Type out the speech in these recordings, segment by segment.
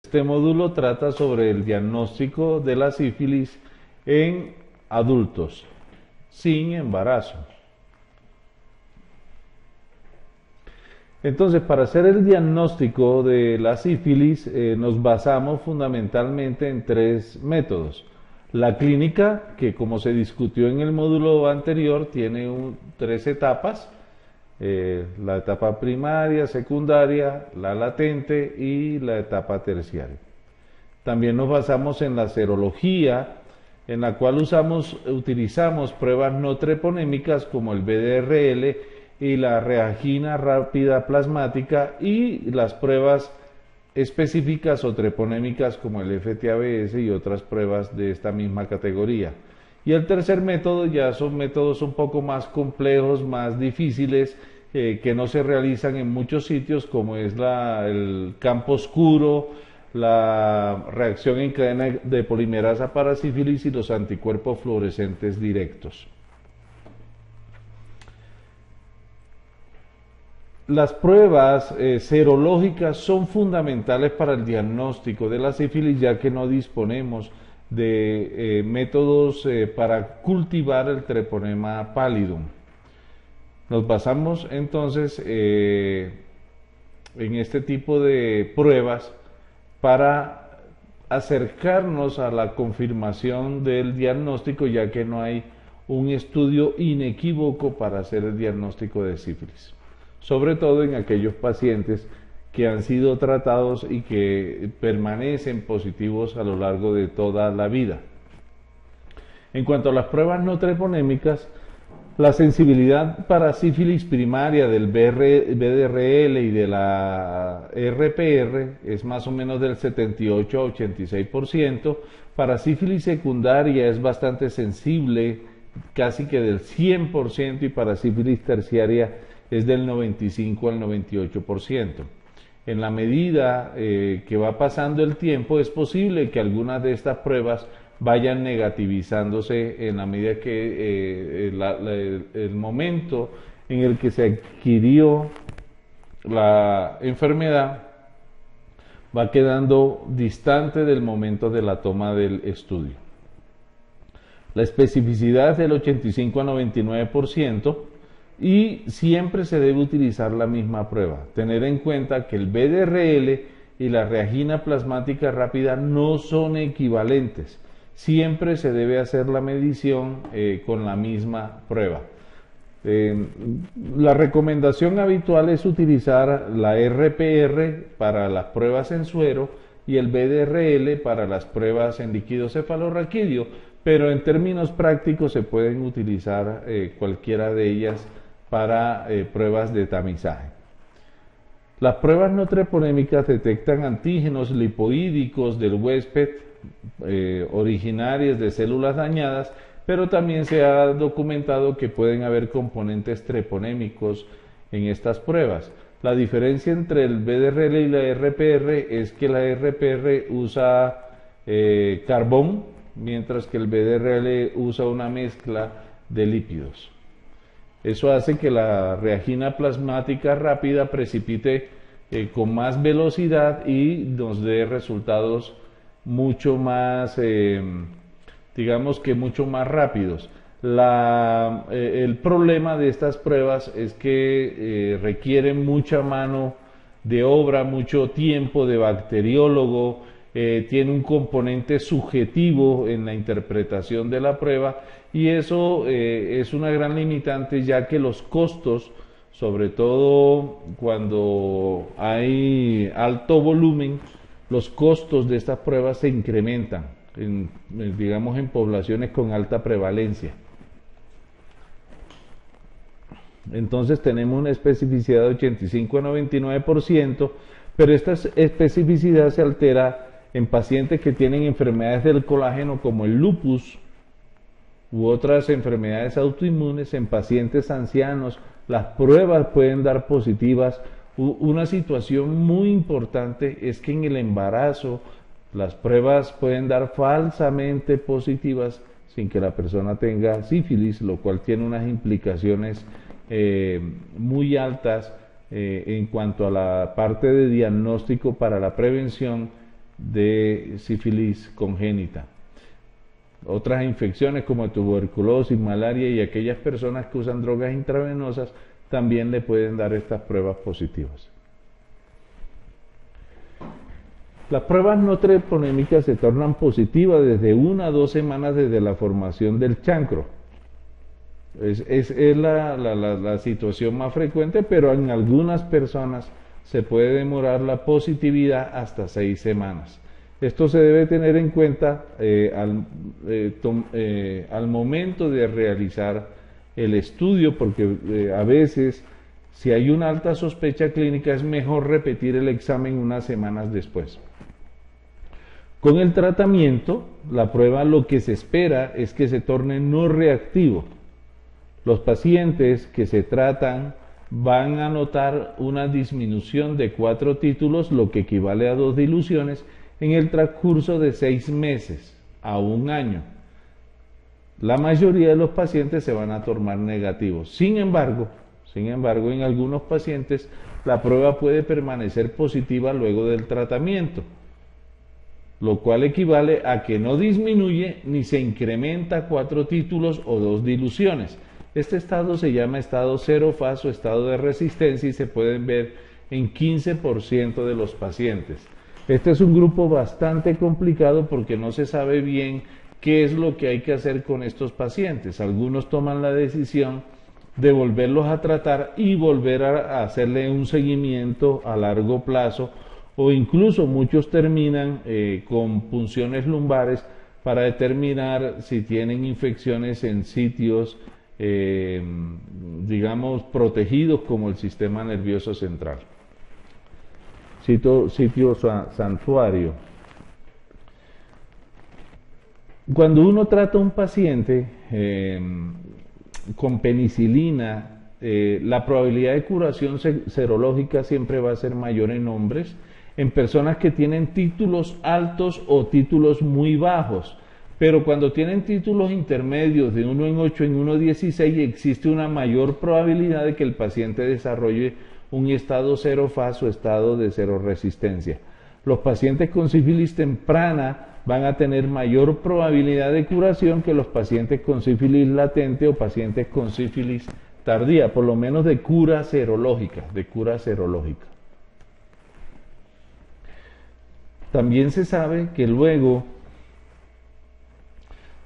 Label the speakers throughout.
Speaker 1: Este módulo trata sobre el diagnóstico de la sífilis en adultos sin embarazo. Entonces, para hacer el diagnóstico de la sífilis nos basamos fundamentalmente en tres métodos. La clínica, que como se discutió en el módulo anterior, tiene tres etapas. La etapa primaria, secundaria, la latente y la etapa terciaria. También nos basamos en la serología, en la cual utilizamos pruebas no treponémicas como el BDRL y la reagina rápida plasmática, y las pruebas específicas o treponémicas como el FTABS y otras pruebas de esta misma categoría. Y el tercer método ya son métodos un poco más complejos, más difíciles, que no se realizan en muchos sitios, como es el campo oscuro, la reacción en cadena de polimerasa para sífilis y los anticuerpos fluorescentes directos. Las pruebas serológicas son fundamentales para el diagnóstico de la sífilis, ya que no disponemos de métodos para cultivar el treponema pallidum. Nos basamos entonces en este tipo de pruebas para acercarnos a la confirmación del diagnóstico, ya que no hay un estudio inequívoco para hacer el diagnóstico de sífilis, sobre todo en aquellos pacientes que han sido tratados y que permanecen positivos a lo largo de toda la vida. En cuanto a las pruebas no treponémicas, la sensibilidad para sífilis primaria del BDRL y de la RPR es más o menos del 78 a 86%, para sífilis secundaria es bastante sensible, casi que del 100%, y para sífilis terciaria es del 95 al 98%. En la medida que va pasando el tiempo, es posible que algunas de estas pruebas vayan negativizándose en la medida que el momento en el que se adquirió la enfermedad va quedando distante del momento de la toma del estudio. La especificidad es del 85 a 99%, y siempre se debe utilizar la misma prueba. Tener en cuenta que el BDRL y la reagina plasmática rápida no son equivalentes. Siempre se debe hacer la medición con la misma prueba. La recomendación habitual es utilizar la RPR para las pruebas en suero y el BDRL para las pruebas en líquido cefalorraquídeo, pero en términos prácticos se pueden utilizar cualquiera de ellas para pruebas de tamizaje. Las pruebas no treponémicas detectan antígenos lipoídicos del huésped originarios de células dañadas, pero también se ha documentado que pueden haber componentes treponémicos en estas pruebas. La diferencia entre el BDRL y la RPR es que la RPR usa carbón, mientras que el BDRL usa una mezcla de lípidos. Eso hace que la reagina plasmática rápida precipite con más velocidad y nos dé resultados mucho más, digamos que mucho más rápidos. El problema de estas pruebas es que requieren mucha mano de obra, mucho tiempo de bacteriólogo, tiene un componente subjetivo en la interpretación de la prueba, y eso es una gran limitante, ya que los costos, sobre todo cuando hay alto volumen, los costos de estas pruebas se incrementan, digamos en poblaciones con alta prevalencia. Entonces tenemos una especificidad de 85 a 99%, pero esta especificidad se altera en pacientes que tienen enfermedades del colágeno como el lupus u otras enfermedades autoinmunes. En pacientes ancianos las pruebas pueden dar positivas. Una situación muy importante es que en el embarazo las pruebas pueden dar falsamente positivas sin que la persona tenga sífilis, lo cual tiene unas implicaciones muy altas en cuanto a la parte de diagnóstico para la prevención de sífilis congénita. Otras infecciones como tuberculosis, malaria y aquellas personas que usan drogas intravenosas también le pueden dar estas pruebas positivas. Las pruebas no treponémicas se tornan positivas desde 1 a 2 semanas desde la formación del chancro. Es la situación más frecuente, pero en algunas personas se puede demorar la positividad hasta 6 semanas. Esto se debe tener en cuenta al momento de realizar el estudio, porque a veces, si hay una alta sospecha clínica, es mejor repetir el examen unas semanas después. Con el tratamiento, la prueba lo que se espera es que se torne no reactivo. Los pacientes que se tratan van a notar una disminución de 4 títulos, lo que equivale a 2 diluciones, en el transcurso de 6 meses a 1 año. La mayoría de los pacientes se van a tornar negativos. Sin embargo, en algunos pacientes la prueba puede permanecer positiva luego del tratamiento, lo cual equivale a que no disminuye ni se incrementa 4 títulos o 2 diluciones. Este estado se llama estado cero faz o estado de resistencia y se pueden ver en 15% de los pacientes. Este es un grupo bastante complicado porque no se sabe bien qué es lo que hay que hacer con estos pacientes. Algunos toman la decisión de volverlos a tratar y volver a hacerle un seguimiento a largo plazo, o incluso muchos terminan con punciones lumbares para determinar si tienen infecciones en sitios digamos protegidos como el sistema nervioso central. Sitio santuario. Cuando uno trata a un paciente con penicilina, la probabilidad de curación serológica siempre va a ser mayor en hombres, en personas que tienen títulos altos o títulos muy bajos. Pero cuando tienen títulos intermedios de 1 en 8 en 1 en 16, existe una mayor probabilidad de que el paciente desarrolle un estado cero faz o estado de cero resistencia. Los pacientes con sífilis temprana van a tener mayor probabilidad de curación que los pacientes con sífilis latente o pacientes con sífilis tardía, por lo menos de cura serológica, También se sabe que luego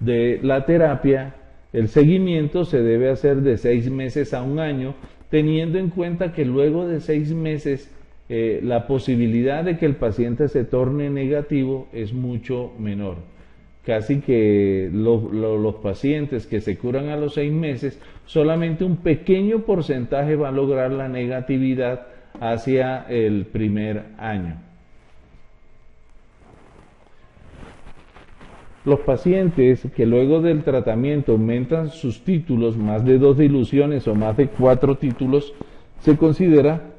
Speaker 1: de la terapia, el seguimiento se debe hacer de 6 meses a 1 año, teniendo en cuenta que luego de 6 meses la posibilidad de que el paciente se torne negativo es mucho menor. Casi que los pacientes que se curan a los 6 meses, solamente un pequeño porcentaje va a lograr la negatividad hacia el primer año. Los pacientes que luego del tratamiento aumentan sus títulos, más de 2 diluciones o más de 4 títulos, se considera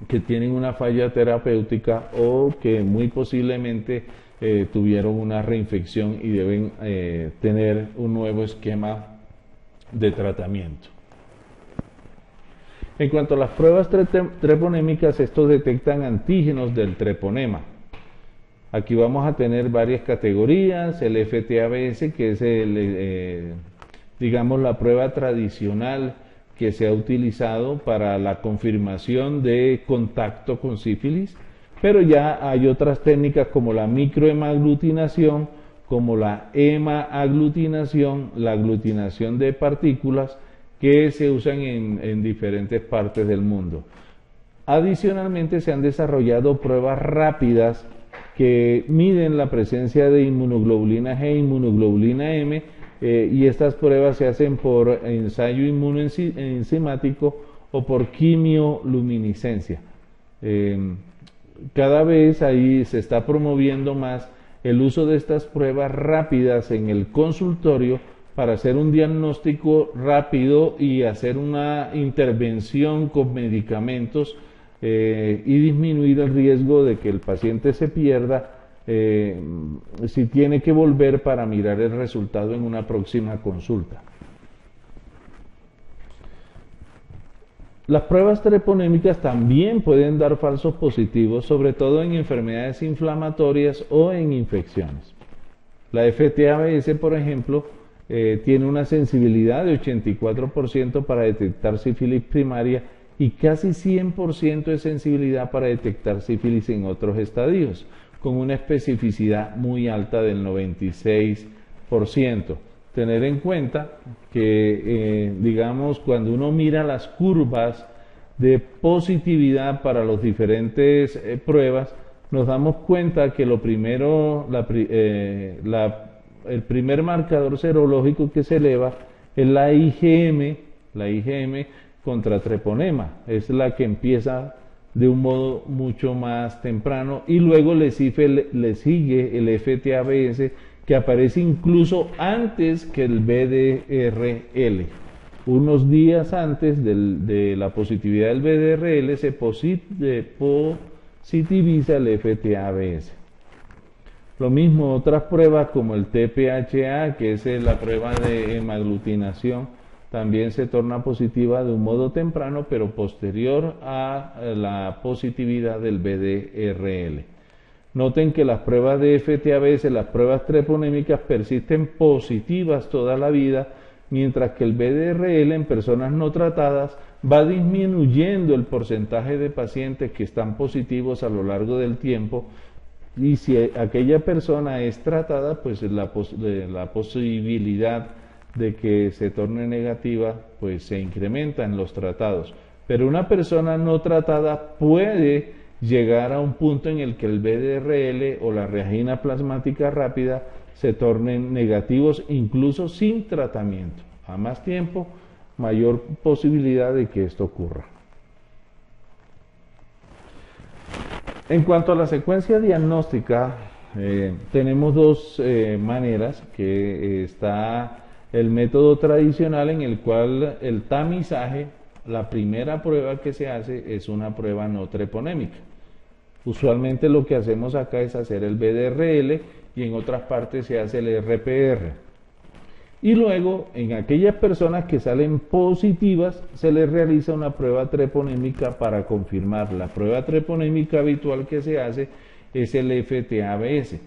Speaker 1: que tienen una falla terapéutica o que muy posiblemente tuvieron una reinfección y deben tener un nuevo esquema de tratamiento. En cuanto a las pruebas treponémicas, estos detectan antígenos del treponema. Aquí vamos a tener varias categorías: el FTABS, que es digamos la prueba tradicional que se ha utilizado para la confirmación de contacto con sífilis, pero ya hay otras técnicas como la microhemaglutinación, como la hemaaglutinación, la aglutinación de partículas, que se usan en diferentes partes del mundo. Adicionalmente se han desarrollado pruebas rápidas que miden la presencia de inmunoglobulina G e inmunoglobulina M, y estas pruebas se hacen por ensayo inmunoenzimático o por quimioluminiscencia. Cada vez ahí se está promoviendo más el uso de estas pruebas rápidas en el consultorio para hacer un diagnóstico rápido y hacer una intervención con medicamentos y disminuir el riesgo de que el paciente se pierda si tiene que volver para mirar el resultado en una próxima consulta. Las pruebas treponémicas también pueden dar falsos positivos, sobre todo en enfermedades inflamatorias o en infecciones. La FTABS, por ejemplo, tiene una sensibilidad de 84% para detectar sífilis primaria y casi 100% de sensibilidad para detectar sífilis en otros estadios, con una especificidad muy alta del 96%. Tener en cuenta que, digamos, cuando uno mira las curvas de positividad para las diferentes pruebas, nos damos cuenta que lo primero, el primer marcador serológico que se eleva es la IgM contra treponema, es la que empieza de un modo mucho más temprano, y luego le sigue el FTABS, que aparece incluso antes que el BDRL. Unos días antes de la positividad del BDRL se positiviza el FTABS. Lo mismo otras pruebas como el TPHA, que es la prueba de hemaglutinación, también se torna positiva de un modo temprano, pero posterior a la positividad del BDRL. Noten que las pruebas de FTABS, las pruebas treponémicas, persisten positivas toda la vida, mientras que el BDRL en personas no tratadas va disminuyendo el porcentaje de pacientes que están positivos a lo largo del tiempo, y si aquella persona es tratada, pues la posibilidad de que se torne negativa pues se incrementa en los tratados. Pero una persona no tratada puede llegar a un punto en el que el BDRL o la reagina plasmática rápida se tornen negativos incluso sin tratamiento. A más tiempo, mayor posibilidad de que esto ocurra. En cuanto a la secuencia diagnóstica, tenemos dos maneras, que está el método tradicional, en el cual el tamizaje, la primera prueba que se hace es una prueba no treponémica. Usualmente lo que hacemos acá es hacer el BDRL y en otras partes se hace el RPR. Y luego, en aquellas personas que salen positivas, se les realiza una prueba treponémica para confirmar. La prueba treponémica habitual que se hace es el FTABS.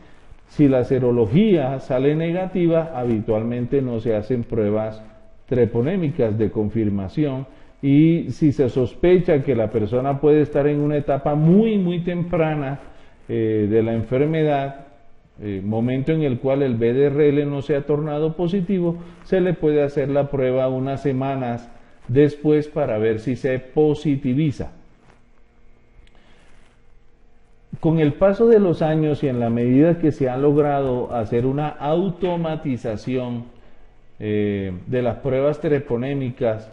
Speaker 1: Si la serología sale negativa, habitualmente no se hacen pruebas treponémicas de confirmación, y si se sospecha que la persona puede estar en una etapa muy temprana de la enfermedad, momento en el cual el BDRL no se ha tornado positivo, se le puede hacer la prueba unas semanas después para ver si se positiviza. Con el paso de los años y en la medida que se ha logrado hacer una automatización de las pruebas treponémicas,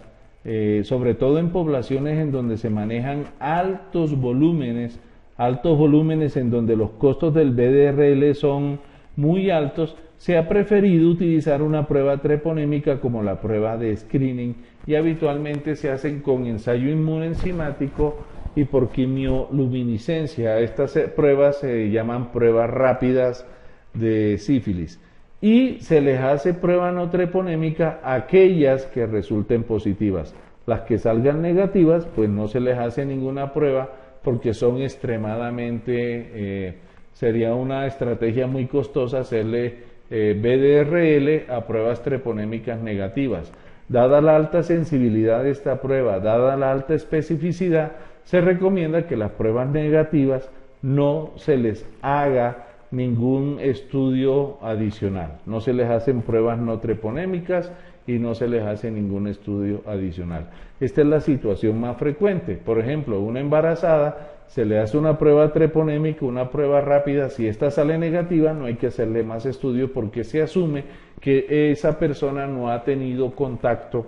Speaker 1: sobre todo en poblaciones en donde se manejan altos volúmenes en donde los costos del BDRL son muy altos, se ha preferido utilizar una prueba treponémica como la prueba de screening, y habitualmente se hacen con ensayo inmunenzimático y por quimioluminiscencia. Estas pruebas se llaman pruebas rápidas de sífilis, y se les hace prueba no treponémica a aquellas que resulten positivas. Las que salgan negativas, pues no se les hace ninguna prueba, porque son extremadamente, sería una estrategia muy costosa hacerle BDRL a pruebas treponémicas negativas. Dada la alta sensibilidad de esta prueba, dada la alta especificidad, se recomienda que las pruebas negativas no se les haga ningún estudio adicional, no se les hacen pruebas no treponémicas y no se les hace ningún estudio adicional. Esta es la situación más frecuente. Por ejemplo, una embarazada, se le hace una prueba treponémica, una prueba rápida. Si esta sale negativa, no hay que hacerle más estudios, porque se asume que esa persona no ha tenido contacto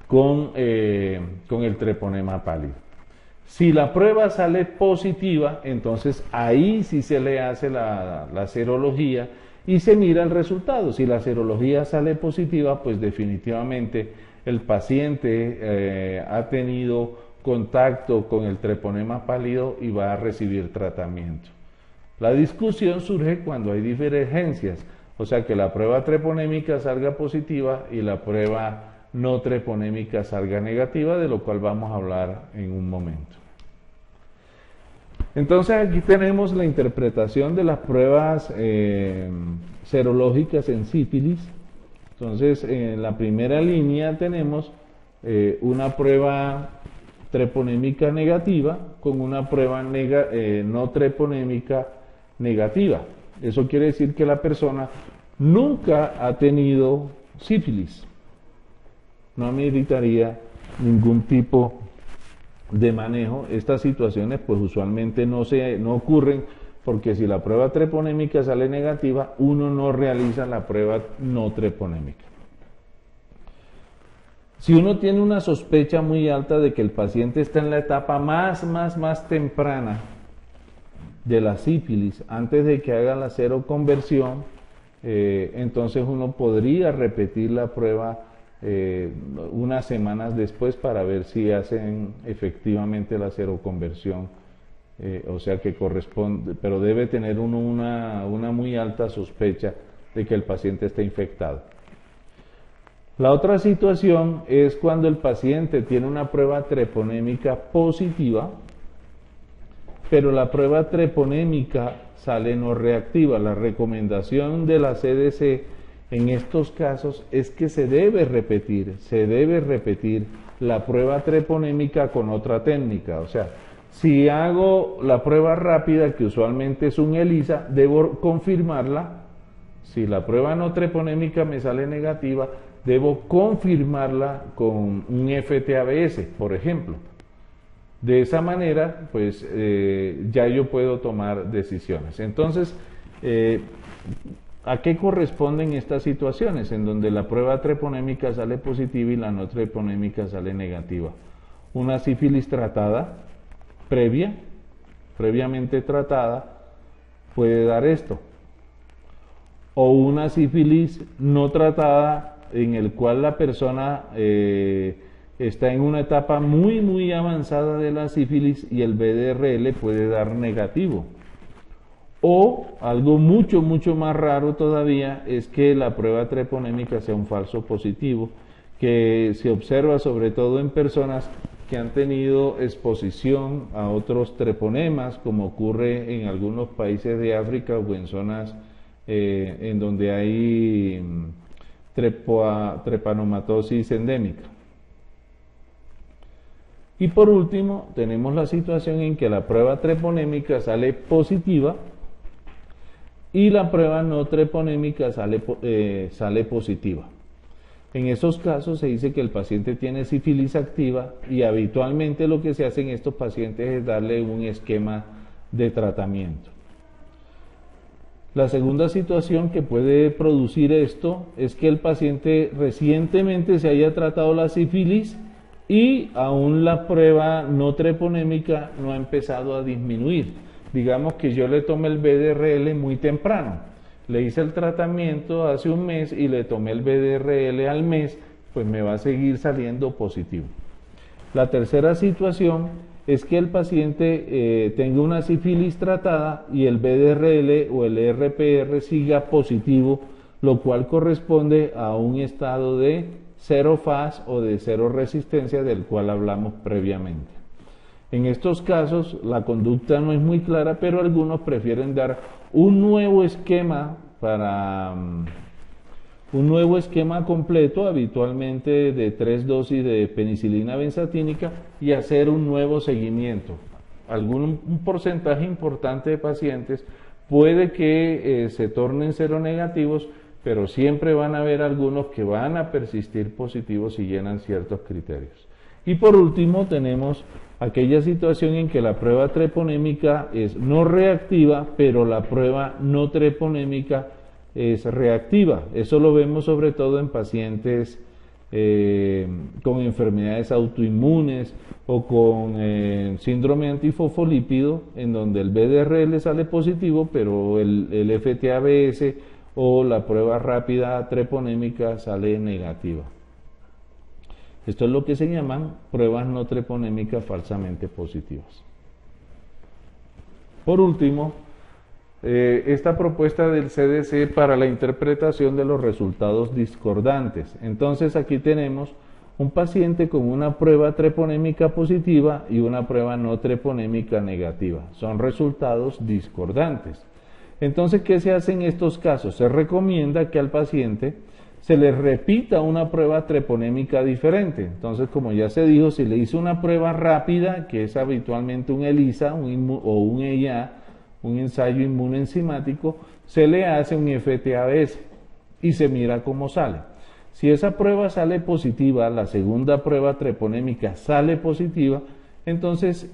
Speaker 1: con el treponema pálido. Si la prueba sale positiva, entonces ahí sí se le hace la serología y se mira el resultado. Si la serología sale positiva, pues definitivamente el paciente ha tenido contacto con el treponema pálido y va a recibir tratamiento. La discusión surge cuando hay divergencias, o sea, que la prueba treponémica salga positiva y la prueba no treponémica salga negativa, de lo cual vamos a hablar en un momento. Entonces aquí tenemos la interpretación de las pruebas serológicas en sífilis. Entonces en la primera línea tenemos una prueba treponémica negativa con una prueba no treponémica negativa. Eso quiere decir que la persona nunca ha tenido sífilis. No ameritaría ningún tipo de manejo. Estas situaciones pues usualmente no ocurren, porque si la prueba treponémica sale negativa, uno no realiza la prueba no treponémica. Si uno tiene una sospecha muy alta de que el paciente está en la etapa más temprana de la sífilis, antes de que haga la seroconversión, entonces uno podría repetir la prueba unas semanas después para ver si hacen efectivamente la seroconversión, o sea que corresponde, pero debe tener uno una muy alta sospecha de que el paciente está infectado. La otra situación es cuando el paciente tiene una prueba treponémica positiva, pero la prueba treponémica sale no reactiva. La recomendación de la CDC en estos casos es que se debe repetir la prueba treponémica con otra técnica. O sea, si hago la prueba rápida, que usualmente es un ELISA, debo confirmarla. Si la prueba no treponémica me sale negativa, debo confirmarla con un FTABS, por ejemplo. De esa manera, pues ya yo puedo tomar decisiones. Entonces, ¿a qué corresponden estas situaciones en donde la prueba treponémica sale positiva y la no treponémica sale negativa? Una sífilis tratada, previamente tratada, puede dar esto. O una sífilis no tratada, en el cual la persona está en una etapa muy avanzada de la sífilis y el BDRL puede dar negativo. O algo mucho más raro todavía es que la prueba treponémica sea un falso positivo, que se observa sobre todo en personas que han tenido exposición a otros treponemas, como ocurre en algunos países de África o en zonas en donde hay trepanomatosis endémica. Y por último, tenemos la situación en que la prueba treponémica sale positiva y la prueba no treponémica sale positiva. En esos casos se dice que el paciente tiene sífilis activa y habitualmente lo que se hace en estos pacientes es darle un esquema de tratamiento. La segunda situación que puede producir esto es que el paciente recientemente se haya tratado la sífilis y aún la prueba no treponémica no ha empezado a disminuir. Digamos que yo le tomé el BDRL muy temprano, le hice el tratamiento hace un mes y le tomé el BDRL al mes, pues me va a seguir saliendo positivo. La tercera situación es que el paciente tenga una sífilis tratada y el BDRL o el RPR siga positivo, lo cual corresponde a un estado de cero faz o de cero resistencia del cual hablamos previamente. En estos casos la conducta no es muy clara, pero algunos prefieren dar un nuevo esquema completo, habitualmente de 3 dosis de penicilina benzatínica, y hacer un nuevo seguimiento. Un porcentaje importante de pacientes puede que se tornen seronegativos, pero siempre van a haber algunos que van a persistir positivos si llenan ciertos criterios. Y por último tenemos aquella situación en que la prueba treponémica es no reactiva, pero la prueba no treponémica es reactiva. Eso lo vemos sobre todo en pacientes con enfermedades autoinmunes o con síndrome antifosfolípido, en donde el BDRL sale positivo, pero el FTABS o la prueba rápida treponémica sale negativa. Esto es lo que se llaman pruebas no treponémicas falsamente positivas. Por último, esta propuesta del CDC para la interpretación de los resultados discordantes. Entonces aquí tenemos un paciente con una prueba treponémica positiva y una prueba no treponémica negativa. Son resultados discordantes. Entonces, ¿qué se hace en estos casos? Se recomienda que al paciente se le repita una prueba treponémica diferente. Entonces, como ya se dijo, si le hizo una prueba rápida, que es habitualmente un ELISA o un EIA, un ensayo inmunoenzimático, se le hace un FTABS y se mira cómo sale. Si esa prueba sale positiva, la segunda prueba treponémica sale positiva, entonces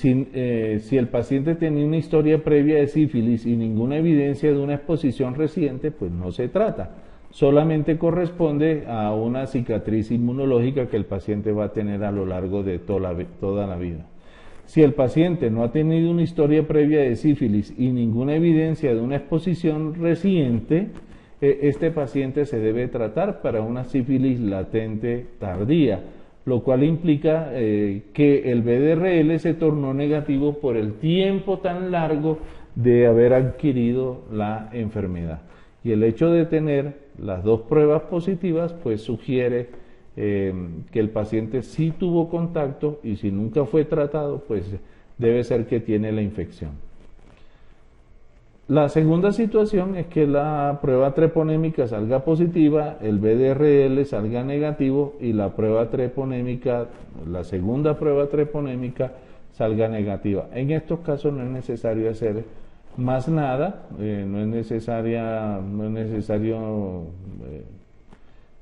Speaker 1: si el paciente tenía una historia previa de sífilis y ninguna evidencia de una exposición reciente, pues no se trata. Solamente corresponde a una cicatriz inmunológica que el paciente va a tener a lo largo de toda la vida. Si el paciente no ha tenido una historia previa de sífilis y ninguna evidencia de una exposición reciente, este paciente se debe tratar para una sífilis latente tardía, lo cual implica que el BDRL se tornó negativo por el tiempo tan largo de haber adquirido la enfermedad. Y el hecho de tener las dos pruebas positivas, pues sugiere que el paciente sí tuvo contacto y si nunca fue tratado, pues debe ser que tiene la infección. La segunda situación es que la prueba treponémica salga positiva, el BDRL salga negativo y la prueba treponémica, la segunda prueba treponémica salga negativa. En estos casos no es necesario hacer más nada, no es necesario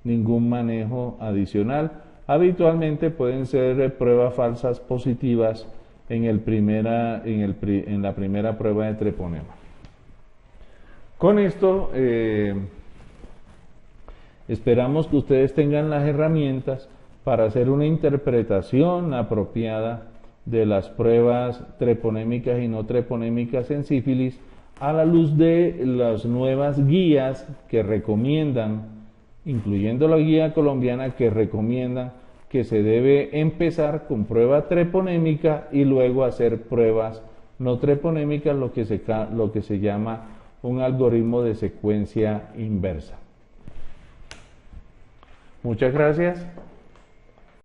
Speaker 1: ningún manejo adicional. Habitualmente pueden ser pruebas falsas positivas en la primera prueba de treponema. Con esto esperamos que ustedes tengan las herramientas para hacer una interpretación apropiada de las pruebas treponémicas y no treponémicas en sífilis a la luz de las nuevas guías que recomiendan, incluyendo la guía colombiana que recomienda que se debe empezar con prueba treponémica y luego hacer pruebas no treponémicas, lo que se llama un algoritmo de secuencia inversa. Muchas gracias.